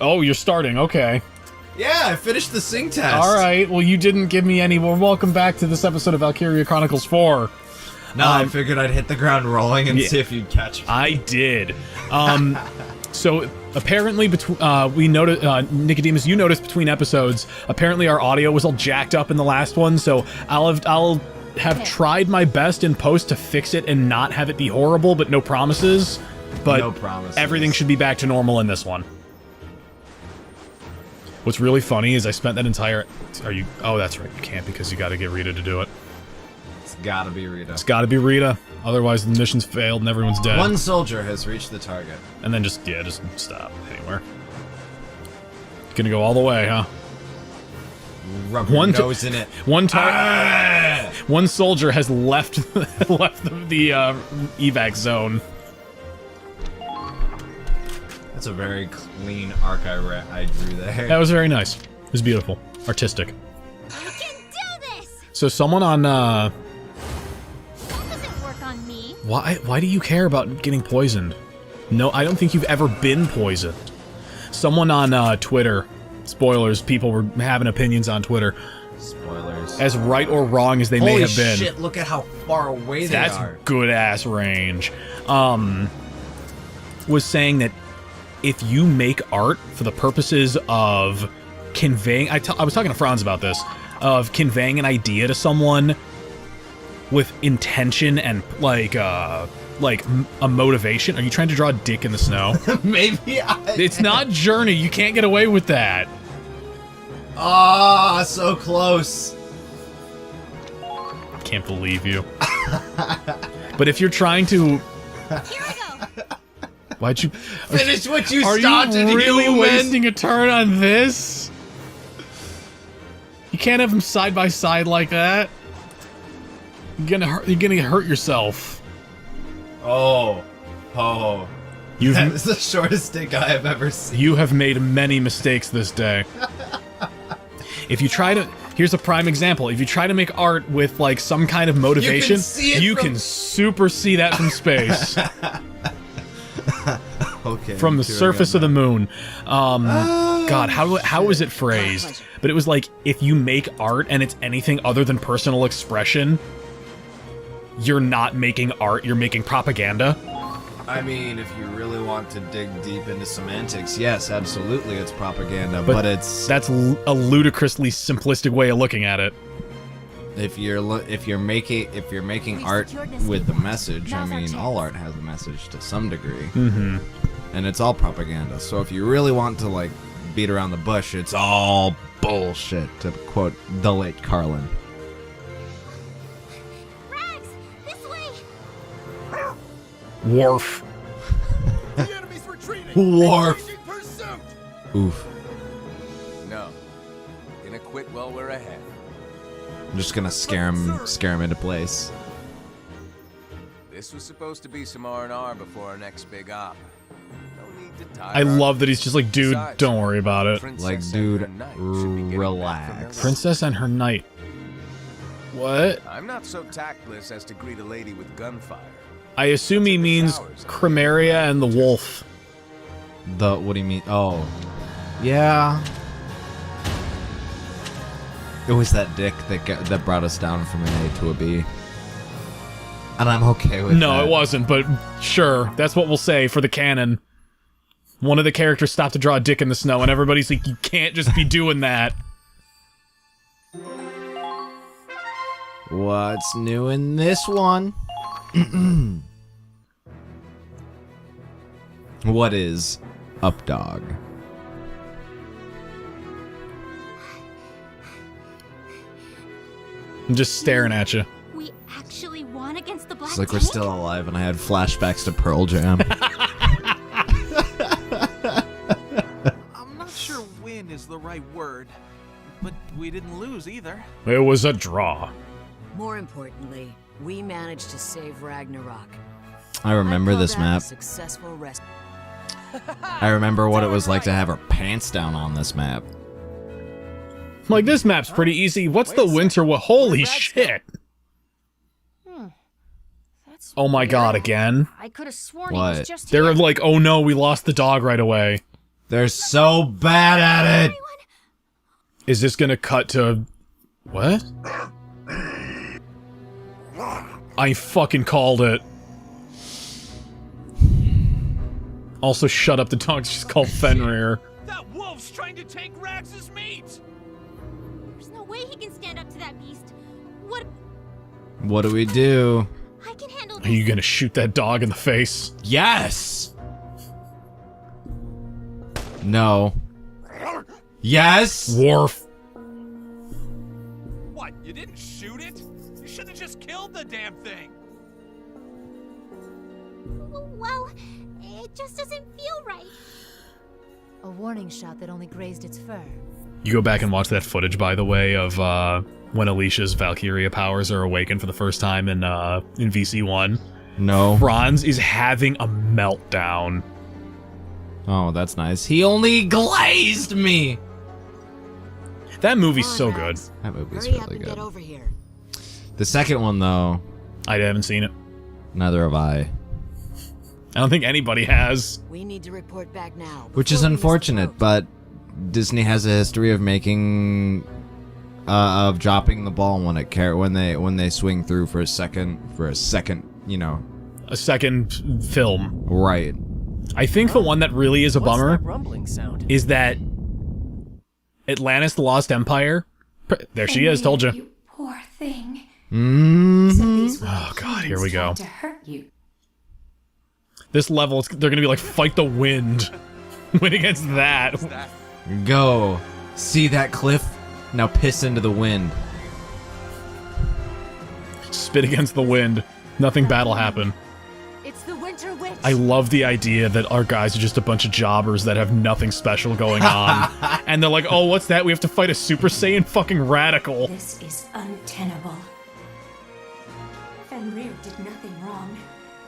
Oh, you're starting. Okay. Yeah, I finished the sing test. All right. Well, you didn't give me any. Well, welcome back to this episode of Valkyria Chronicles 4. No, I figured I'd hit the ground rolling and see if you'd catch me. I did. So apparently, we noticed, Nicodemus, you noticed between episodes. Apparently, our audio was all jacked up in the last one. So I'll have tried my best in post to fix it and not have it be horrible, but no promises. But no promises. Everything should be back to normal in this one. What's really funny is I spent that entire... Oh, that's right. You can't because you got to get Rita to do it. It's gotta be Rita. It's gotta be Rita. Otherwise, the mission's failed and everyone's dead. One soldier has reached the target. And then just stop anywhere. Gonna go all the way, huh? Rub your nose in it. One soldier has left the evac zone. That's a very clean arc I drew there. That was very nice. It was beautiful. Artistic. You can do this! So someone on, That doesn't work on me. Why do you care about getting poisoned? No, I don't think you've ever been poisoned. Someone on, Twitter, spoilers, people were having opinions on Twitter. Spoilers. As right or wrong as they may have been. Holy shit, look at how far away they are. That's good-ass range. Was saying that if you make art for the purposes of conveying... I was talking to Franz about this. Of conveying an idea to someone with intention and, like a motivation. Are you trying to draw a dick in the snow? Maybe It's not Journey. You can't get away with that. Ah, so close. Can't believe you. But if you're trying to... Here I go. Why'd you finish what you Are started? you really landing a turn on this? You can't have them side by side like that. You're gonna hurt yourself. Oh. That is the shortest stick I have ever seen. You have made many mistakes this day. If you try to... Here's a prime example. If you try to make art with, like, some kind of motivation, you can super see that from space. Okay. From the surface of the moon. God, how was it phrased? But it was like, if you make art and it's anything other than personal expression, you're not making art, you're making propaganda. I mean, if you really want to dig deep into semantics, yes, absolutely, it's propaganda, but it's... That's a ludicrously simplistic way of looking at it. If you're making art with a message, I mean, all art has a message to some degree. Mm-hmm. And it's all propaganda. So if you really want to, like, beat around the bush, it's all bullshit, to quote the late Carlin. Rags, this way. Worf. The enemy's retreating. Worf. Engaging pursuit. Oof. No. Gonna quit while we're ahead. I'm just gonna scare him into place. This was supposed to be some R&R before our next big op. No need to tie I love that he's just like, dude, Besides, don't worry about it. Like, dude, relax. Princess and her knight. What? I'm not so tactless as to greet a lady with gunfire. I assume he means Crymeria and the wolf. What do you mean? Oh. Yeah. It was that dick that brought us down from an A to a B. And I'm okay with that. No, it wasn't, but sure. That's what we'll say for the canon. One of the characters stopped to draw a dick in the snow, and everybody's like, you can't just be doing that. What's new in this one? What is up, dog? I'm just staring at you. We actually won against the Black It's like we're Tank? still alive, and I had flashbacks to Pearl Jam. I'm not sure win is the right word, but we didn't lose either. It was a draw. More importantly, we managed to save Ragnarok. I remember I call this that a map. successful rescue. I remember what it was like to have her pants down on this map. Like, this map's pretty easy. What's the winter? Holy shit! That's Oh my god, weird. again? I could have sworn it What? was just They're here. like, oh no, we lost the dog right away. They're so bad at it. Is this gonna cut to... What? I fucking called it. Also, shut up, the dog's just called Fenrir. That wolf's trying to take Rax's meat! There's no way he can stand up to that beast. What do we do? I can handle Are this. you gonna shoot that dog in the face? Yes. No. Yes. Worf. What, you didn't shoot it? You should have just killed the damn thing! Well, it just doesn't feel right. A warning shot that only grazed its fur. You go back and watch that footage, by the way, of when Alicia's Valkyria powers are awakened for the first time in VC1. No. Franz is having a meltdown. Oh, that's nice. He only glazed me. That movie's Come on, so good. Rax. That movie's Hurry up really and good. get over here. The second one, though, I haven't seen it. neither have I. I don't think anybody has. We need to report back now. Which is before we miss the unfortunate, boat. but Disney has a history of making, of dropping the ball when they swing through for a second, you know. A second film. Right. I think the one that really is a What's bummer that rumbling sound? is that Atlantis the Lost Empire. There she is, told you. You poor thing. Oh god, here we go. To hurt you. This level, they're gonna be like, fight the wind. Win against that. Go. See that cliff? Now piss into the wind. Spit against the wind. Nothing bad will happen. It's the Winter Witch. I love the idea that our guys are just a bunch of jobbers that have nothing special going on. And they're like, oh, what's that? We have to fight a Super Saiyan fucking radical. This is untenable. Fenrir did nothing wrong.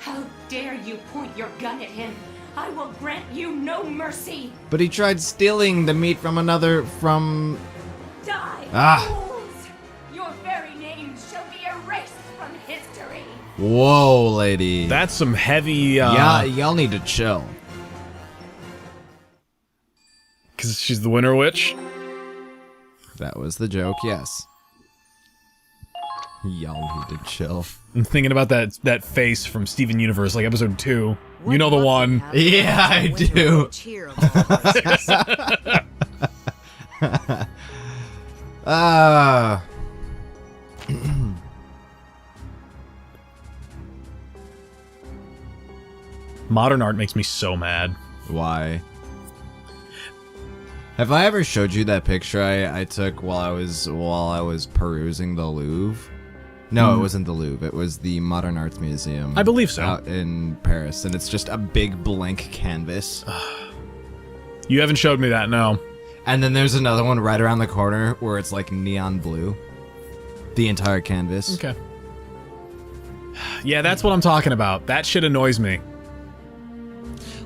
How dare you point your gun at him? I will grant you no mercy. But he tried stealing the meat from Die, Ah. fools! Your very names shall be erased from history. Whoa, lady. That's some heavy, yeah, y'all need to chill. because she's the Winter Witch. That was the joke, yes. Y'all need to chill. I'm thinking about that face from Steven Universe, like episode 2. You know the one. Yeah, I do. Modern art makes me so mad. Why? Have I ever showed you that picture I took while I was perusing the Louvre? No, it wasn't the Louvre. It was the Modern Arts Museum. I believe so. Out in Paris, and it's just a big blank canvas. You haven't showed me that, no. And then there's another one right around the corner where it's like neon blue. The entire canvas. Okay. Yeah, that's what I'm talking about. That shit annoys me.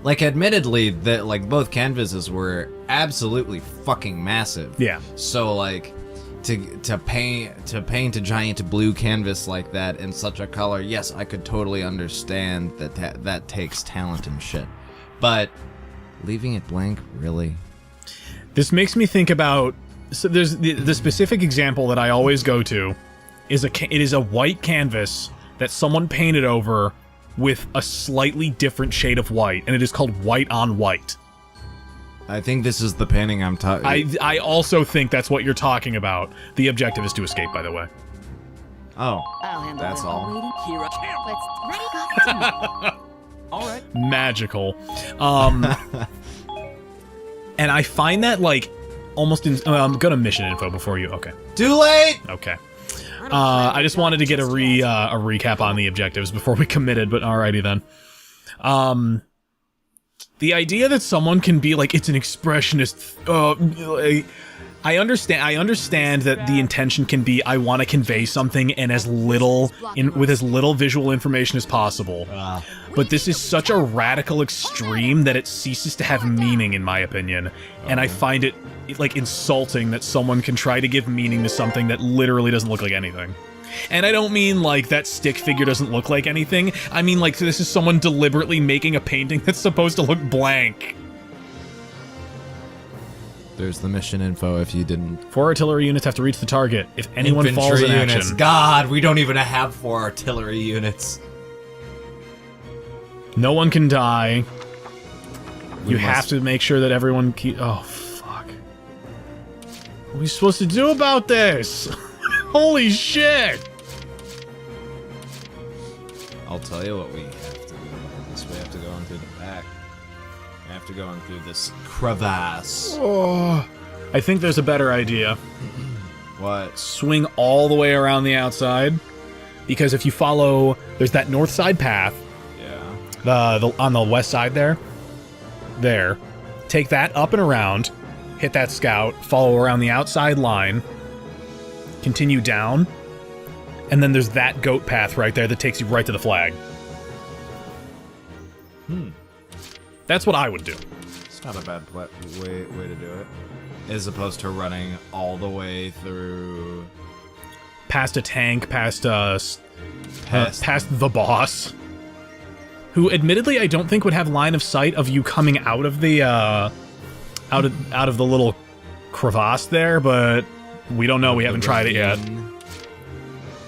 Like, admittedly, that like both canvases were absolutely fucking massive. Yeah. So like, to paint a giant blue canvas like that in such a color, yes, I could totally understand that takes talent and shit. But leaving it blank, really? This makes me think about... So there's the specific example that I always go to is it is a white canvas that someone painted over with a slightly different shade of white, and it is called white on white. I think this is the painting I'm talking. I also think that's what you're talking about. The objective is to escape, by the way. Oh, I'll handle that's it. all. Here I Let's ready. All right. Magical. And I find that, like, almost in... I'm gonna mission info before you... Okay. Too late. Okay. I just wanted to get a recap on the objectives before we committed, but alrighty then. The idea that someone can be like, it's an expressionist, I understand that the intention can be, I want to convey something in as little, with as little visual information as possible. But this is such a radical extreme that it ceases to have meaning, in my opinion. And I find it, like, insulting that someone can try to give meaning to something that literally doesn't look like anything. And I don't mean, like, that stick figure doesn't look like anything. I mean, like, this is someone deliberately making a painting that's supposed to look blank. There's the mission info if you didn't. 4 artillery units have to reach the target. If anyone falls in units. action. God, we don't even have 4 artillery units. No one can die. You We have must- to make sure that everyone keep. Oh, fuck. What are we supposed to do about this? Holy shit! I'll tell you what we have to do about this. We have to go in through the back. We have to go in through this crevasse. Oh, I think there's a better idea. What? Swing all the way around the outside. Because if you follow, there's that north side path. Yeah. The on the west side there. There. Take that up and around. Hit that scout. Follow around the outside line. Continue down. And then there's that goat path right there that takes you right to the flag. That's what I would do. It's not a bad way to do it. As opposed to running all the way through... Past a tank, past Past the boss. Who, admittedly, I don't think would have line of sight of you coming out of the, out of the little crevasse there, but we don't know. We haven't tried it yet.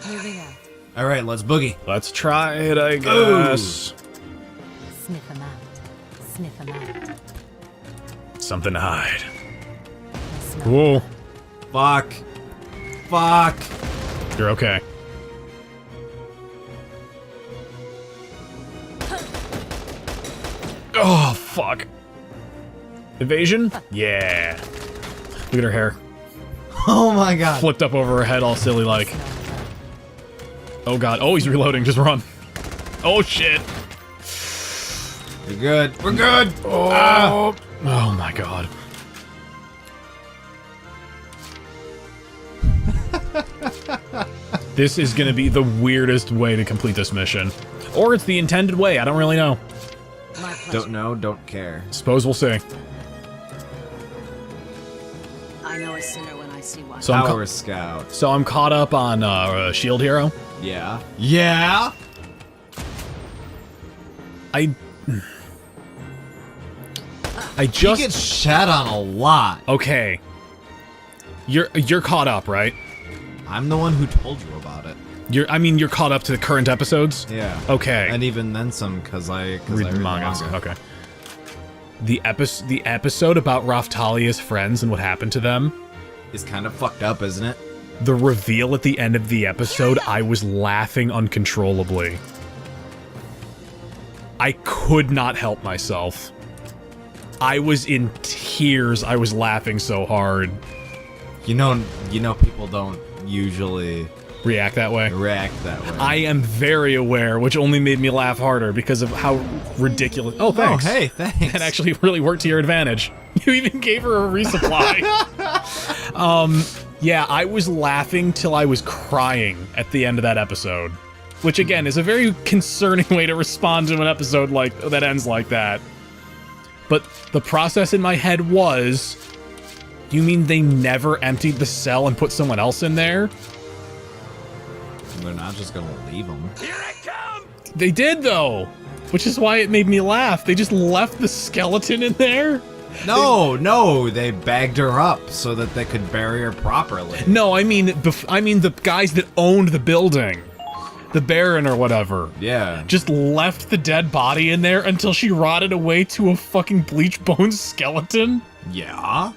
Moving out. All right, let's boogie. Let's try it, I guess. Sniff them out. Sniff them out. Something to hide. I smell Whoa. Fuck. Fuck. You're okay. Oh, fuck. Evasion? Yeah. Look at her hair. Oh my god. Flipped up over her head all silly like. Oh god. Oh, he's reloading. Just run. Oh, shit. We're good. We're good. Oh, oh my god. This is gonna be the weirdest way to complete this mission. Or it's the intended way. I don't really know. my pleasure. Don't know, don't care. Suppose we'll see. I know a sinner when I see one. So I'm, Power Scout. so I'm caught up on Shield Hero. Yeah. Yeah? I He just gets shat on a lot. okay. You're caught up, right? I'm the one who told you about it. You're caught up to the current episodes. Yeah. Okay. And even then some, because I Read the manga. Okay. The episode about Raphtalia's friends and what happened to them. It's kind of fucked up, isn't it? The reveal at the end of the episode, I was laughing uncontrollably. I could not help myself. I was in tears. I was laughing so hard. You know people don't usually React that way. react that way. I am very aware, which only made me laugh harder because of how ridiculous. Oh, thanks. Oh, hey, thanks. That actually really worked to your advantage. You even gave her a resupply. Yeah, I was laughing till I was crying at the end of that episode. Which, again, is a very concerning way to respond to an episode like that ends like that. But the process in my head was, you mean they never emptied the cell and put someone else in there? They're not just gonna leave them. They did, though! Which is why it made me laugh. They just left the skeleton in there? No, they bagged her up so that they could bury her properly. No, I mean the guys that owned the building. The Baron or whatever. Yeah. Just left the dead body in there until she rotted away to a fucking bleach bone skeleton? Yeah?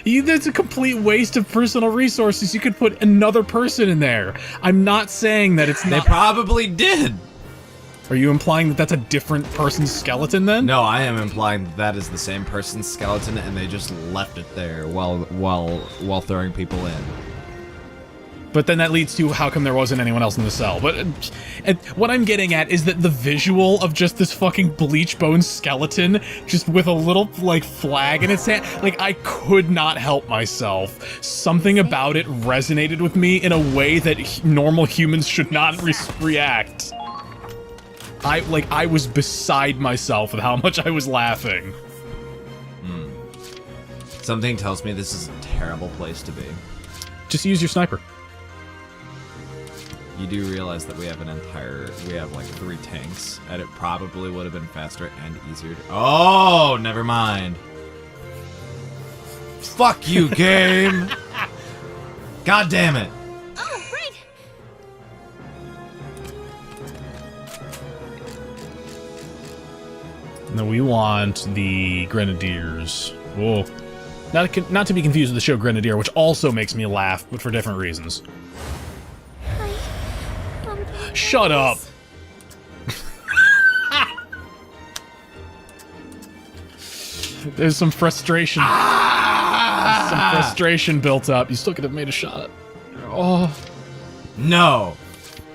That's a complete waste of personal resources. You could put another person in there. I'm not saying that it's They not. probably did. Are you implying that that's a different person's skeleton then? No, I am implying that is the same person's skeleton and they just left it there while throwing people in. But then that leads to how come there wasn't anyone else in the cell. But what I'm getting at is that the visual of just this fucking bleach bone skeleton just with a little like flag in its hand, like I could not help myself. Something about it resonated with me in a way that normal humans should not react. I was beside myself with how much I was laughing. Something tells me this is a terrible place to be. Just use your sniper. You do realize that we have like 3 tanks, and it probably would have been faster and easier to— Oh, never mind. Fuck you, game. God damn it. Oh, right. No, we want the Grenadiers. Whoa. Not to be confused with the show Grenadier, which also makes me laugh, but for different reasons. Shut up! There's some frustration. There's some frustration built up. You still could have made a shot. Oh. No.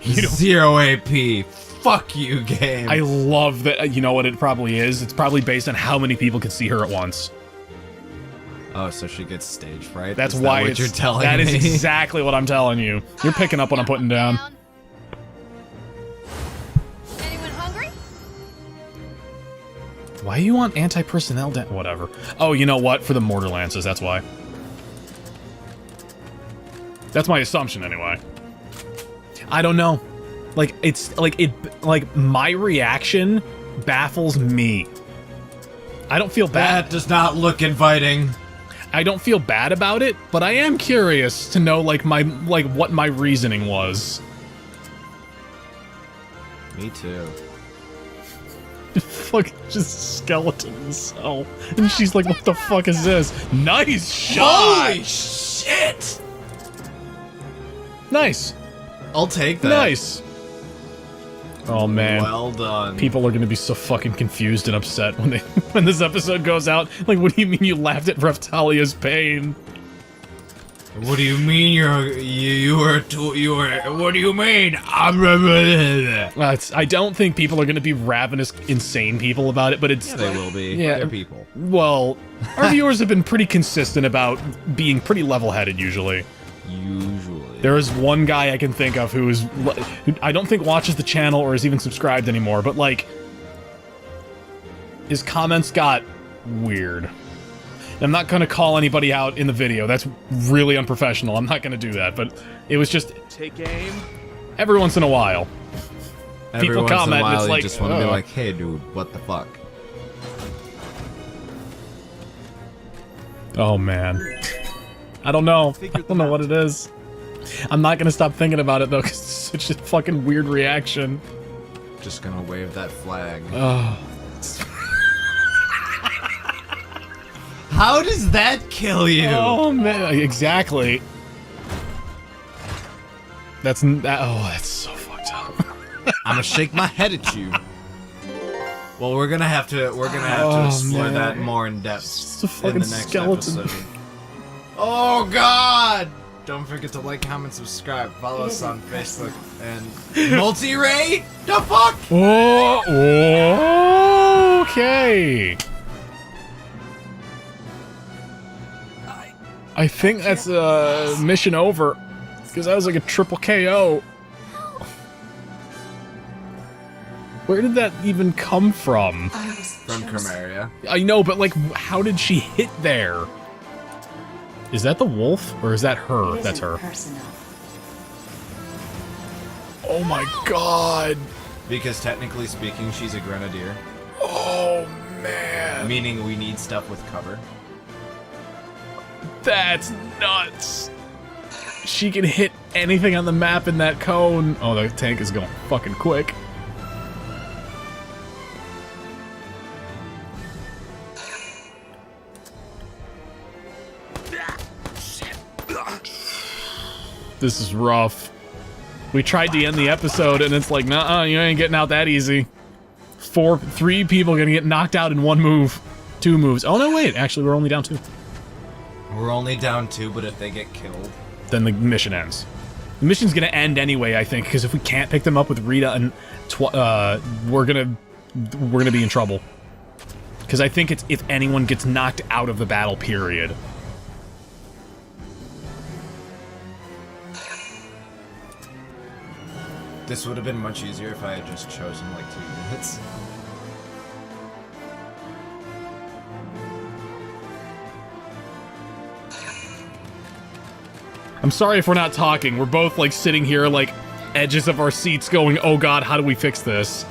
You don't- 0 AP. Fuck you, game. I love that. You know what it probably is? It's probably based on how many people can see her at once. Oh, so she gets stage fright? That's Is that why what it's, you're telling that me? is exactly what I'm telling you. You're picking up what I'm putting down. Anyone hungry? Why do you want anti-personnel whatever. Oh, you know what? For the mortar lances, that's why. That's my assumption, anyway. I don't know. Like, it's, like, my reaction baffles me. I don't feel bad. That does not look inviting. I don't feel bad about it, but I am curious to know, like, what my reasoning was. Me too. Fuck, just skeleton in the cell. And she's like, what the fuck is this? Nice shot! Holy shit! Nice. I'll take that. Nice. Oh, man. Well done. People are gonna be so fucking confused and upset when when this episode goes out. Like, what do you mean you laughed at Raftalia's pain? What do you mean you were what do you mean? I don't think people are gonna be ravenous, insane people about it, but it's... They will be. Yeah. They're people. Well, our viewers have been pretty consistent about being pretty level-headed, usually. Usually. There is one guy I can think of who I don't think watches the channel or is even subscribed anymore, but, like, his comments got weird. I'm not going to call anybody out in the video. That's really unprofessional. I'm not going to do that, but it was just... Take aim. Every once in a while. Every People once in a comment and while, it's you like, just want to be ugh. like, hey, dude, what the fuck? Oh, man. I don't know. I don't know what it is. I'm not going to stop thinking about it, though, because it's such a fucking weird reaction. Just gonna wave that flag. Oh. How does that kill you? Oh, man. Exactly. That's so fucked up. I'm gonna shake my head at you. Well, we're gonna have to explore man. that more in depth Just a in fucking the next skeleton. episode. Oh God! Don't forget to like, comment, subscribe, follow us on Facebook and Multi-Ray. The fuck? Oh, okay. I think that's mission over, because that was like a triple KO. Where did that even come from? From Crymeria. I know, but like, how did she hit there? Is that the wolf, or is that her? That's her. Oh my god. Because technically speaking, she's a grenadier. Oh man. Meaning we need stuff with cover. That's nuts. She can hit anything on the map in that cone. Oh, the tank is going fucking quick. This is rough. We tried to end the episode and it's like, nah, you ain't getting out that easy. 3 people gonna get knocked out in 1 move. 2 moves. Oh no, wait, actually we're only down 2. We're only down 2, but if they get killed, then the mission ends. The mission's gonna end anyway, I think, because if we can't pick them up with Rita and we're gonna be in trouble. Because I think it's if anyone gets knocked out of the battle, period. this would have been much easier if I had just chosen like 2 units. I'm sorry if we're not talking. We're both like sitting here like edges of our seats going, oh god, how do we fix this?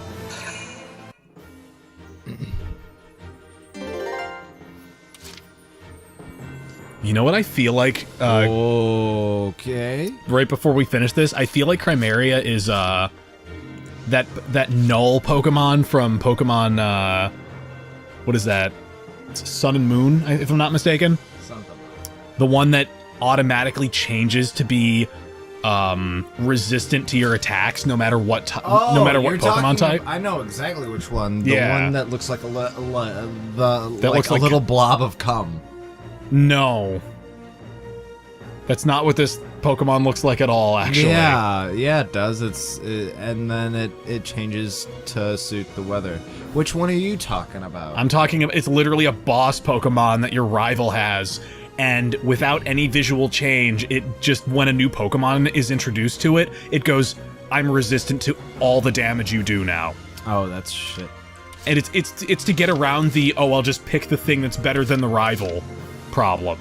You know what I feel like? Okay. Right before we finish this, I feel like Crymeria is that null Pokemon from Pokemon. What is that? It's Sun and Moon, if I'm not mistaken. Something. The one that automatically changes to be resistant to your attacks no matter what no matter what Pokemon type. I know exactly which one. The Yeah. one that looks like That looks looks like a little blob of cum. No. That's not what this Pokemon looks like at all, actually. Yeah, it does. And then it changes to suit the weather. Which one are you talking about? I'm talking about, it's literally a boss Pokemon that your rival has, and without any visual change, it just, when a new Pokemon is introduced to it, it goes, I'm resistant to all the damage you do now. Oh, that's shit. And it's to get around the, oh, I'll just pick the thing that's better than the rival problem.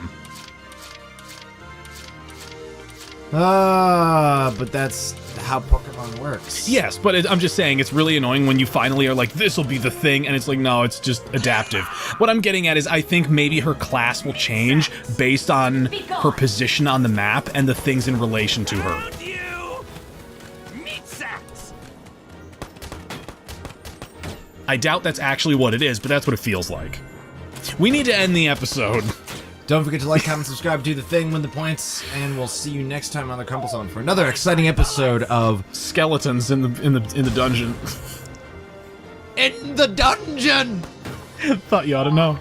But that's how Pokemon works. Yes, but I'm just saying, it's really annoying when you finally are like, this'll be the thing, and it's like, no, it's just adaptive. What I'm getting at is, I think maybe her class will change based on her position on the map and the things in relation to her. I doubt that's actually what it is, but that's what it feels like. We need to end the episode. Don't forget to like, comment, subscribe, do the thing, win the points, and we'll see you next time on the Crumple Zone for another exciting episode of Skeletons in the dungeon. In the Dungeon! Thought you ought to know.